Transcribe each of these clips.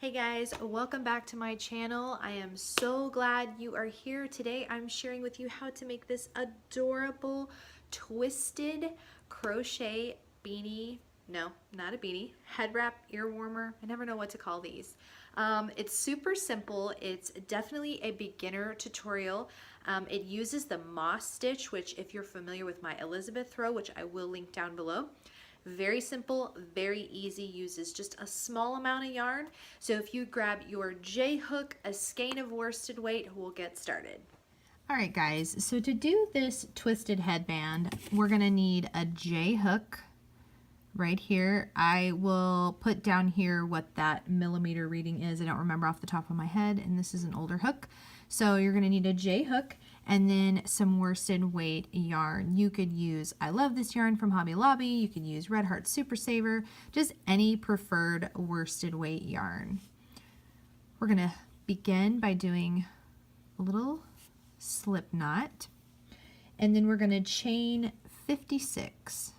Hey guys, welcome back to my channel. I am so glad you are here. Today I'm sharing with you how to make this adorable twisted crochet beanie. No, not a beanie. Head wrap, ear warmer. I never know what to call these. It's super simple. It's definitely a beginner tutorial. It uses the moss stitch, which if you're familiar with my Elizabeth row, which I will link down below, very simple, very easy, uses just a small amount of yarn. So if you grab your J-hook, a skein of worsted weight, we'll get started. All right, guys, so to do this twisted headband, we're gonna need a J-hook right here. I will put down here what that millimeter reading is. I don't remember off the top of my head, and this is an older hook. So you're gonna need a J-hook and then some worsted weight yarn. You could use, I love this yarn from Hobby Lobby. You could use Red Heart Super Saver, just any preferred worsted weight yarn. We're gonna begin by doing a little slip knot, and then we're going to chain 56.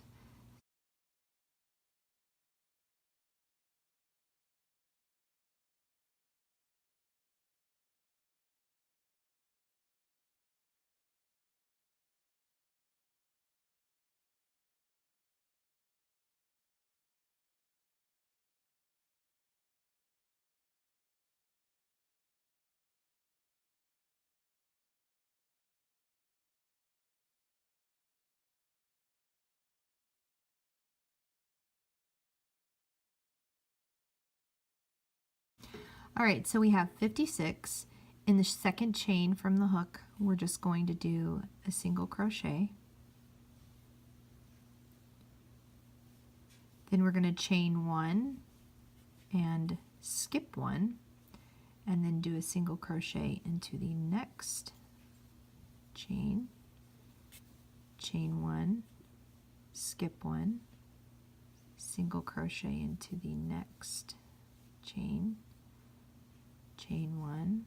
All right, so we have 56. In the second chain from the hook, we're just going to do a single crochet. Then we're going to chain one and skip one, and then do a single crochet into the next chain, chain one, skip one, single crochet into the next chain, chain one,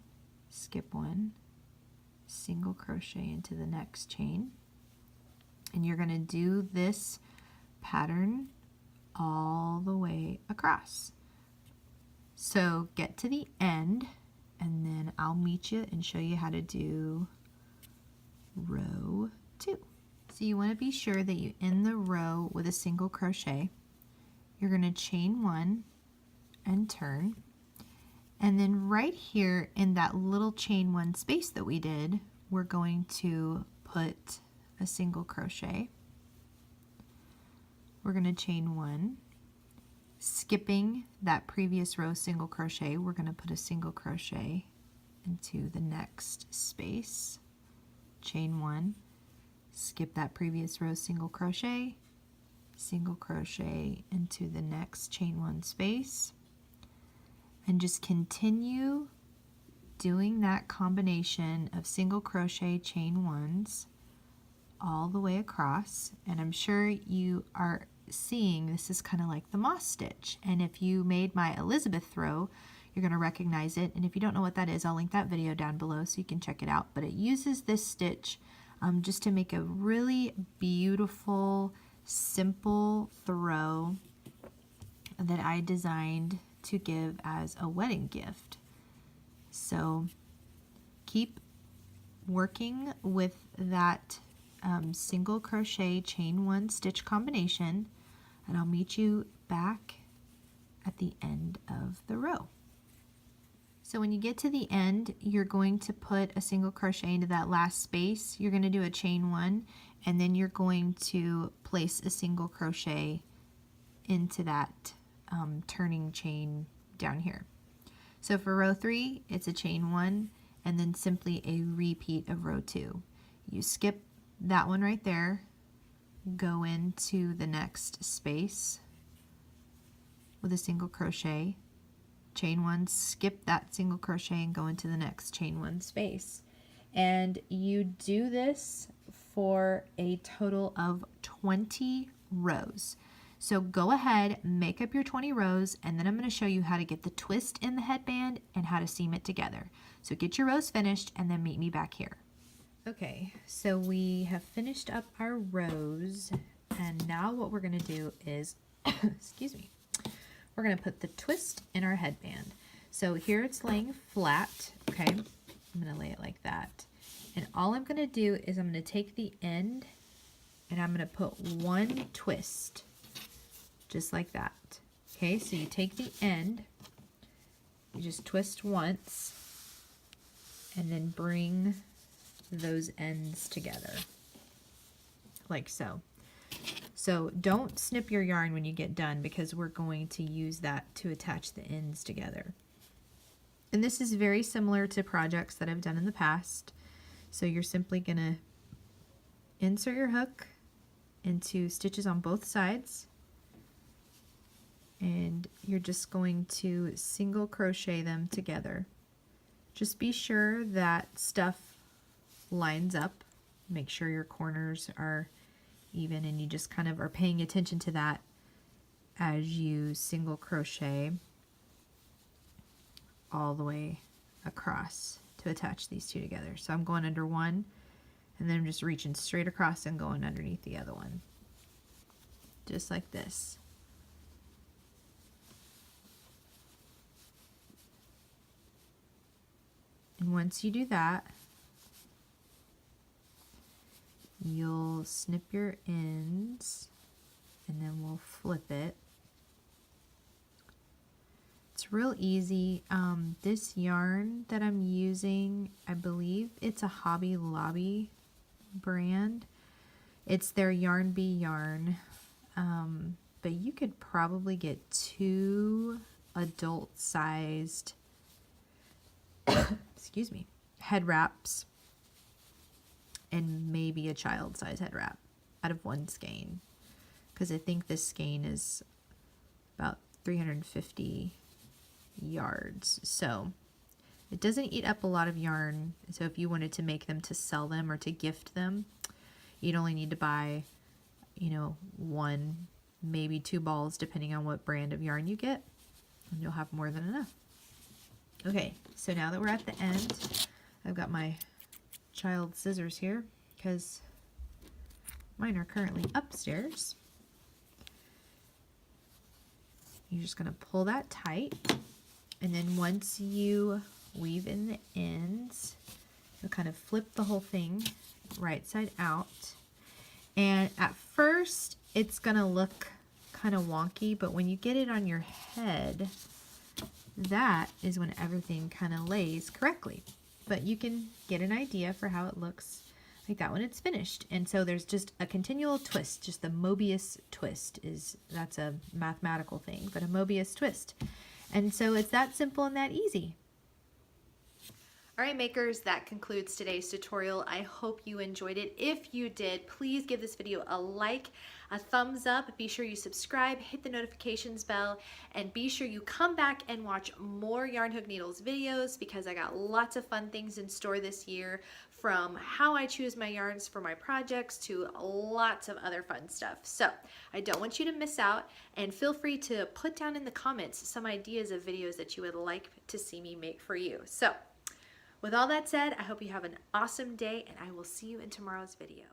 skip one, single crochet into the next chain, and you're going to do this pattern all the way across. So get to the end, and then I'll meet you and show you how to do row 2. So you want to be sure that you end the row with a single crochet. You're going to chain one and turn. And then right here in that little chain one space that we did, we're going to put a single crochet. We're going to chain one, skipping that previous row single crochet, we're going to put a single crochet into the next space, chain one, skip that previous row single crochet into the next chain one space, and just continue doing that combination of single crochet chain ones all the way across. And I'm sure you are seeing this is kind of like the moss stitch, and if you made my Elizabeth row, you're going to recognize it, and if you don't know what that is, I'll link that video down below so you can check it out. But it uses this stitch just to make a really beautiful, simple throw that I designed to give as a wedding gift. So keep working with that single crochet chain one stitch combination, and I'll meet you back at the end of the row. So when you get to the end, you're going to put a single crochet into that last space. You're going to do a chain one, and then you're going to place a single crochet into that turning chain down here. So for row 3, it's a chain one and then simply a repeat of row 2. You skip that one right there, go into the next space with a single crochet, chain one, skip that single crochet and go into the next chain one space. And you do this for a total of 20 rows. So go ahead, make up your 20 rows, and then I'm going to show you how to get the twist in the headband and how to seam it together. So get your rows finished and then meet me back here. Okay, so we have finished up our rows, and now what we're going to do is, excuse me, we're going to put the twist in our headband. So here it's laying flat, okay? I'm gonna lay it like that. And all I'm gonna do is I'm gonna take the end and I'm gonna put one twist, just like that. Okay, so you take the end, you just twist once, and then bring those ends together, like so. So don't snip your yarn when you get done because we're going to use that to attach the ends together. And this is very similar to projects that I've done in the past. So you're simply gonna insert your hook into stitches on both sides, and you're just going to single crochet them together. Just be sure that stuff lines up. Make sure your corners are even, and you just kind of are paying attention to that as you single crochet all the way across to attach these two together. So I'm going under one, and then I'm just reaching straight across and going underneath the other one, just like this. And once you do that, you'll snip your ends, and then we'll flip it. It's real easy. This yarn that I'm using, I believe it's a Hobby Lobby brand. It's their Yarn Bee yarn, but you could probably get 2 adult-sized excuse me, head wraps and maybe a child-size head wrap out of one skein, because I think this skein is about 350 yards, so it doesn't eat up a lot of yarn. So if you wanted to make them to sell them or to gift them, you'd only need to buy, you know, 1, maybe 2 balls depending on what brand of yarn you get, and you'll have more than enough. Okay, so now that we're at the end, I've got my child scissors here because mine are currently upstairs. You're just going to pull that tight, and then once you weave in the ends, you'll kind of flip the whole thing right side out. And at first it's going to look kind of wonky, but when you get it on your head, that is when everything kind of lays correctly. But you can get an idea for how it looks like that when it's finished. And so there's just a continual twist, just the Mobius twist that's a mathematical thing, but a Mobius twist. And so it's that simple and that easy. All right, makers, that concludes today's tutorial. I hope you enjoyed it. If you did, please give this video a like, a thumbs up. Be sure you subscribe, hit the notifications bell, and be sure you come back and watch more YarnHookNeedles videos, because I got lots of fun things in store this year, from how I choose my yarns for my projects to lots of other fun stuff. So I don't want you to miss out, and feel free to put down in the comments some ideas of videos that you would like to see me make for you. So with all that said, I hope you have an awesome day, and I will see you in tomorrow's video.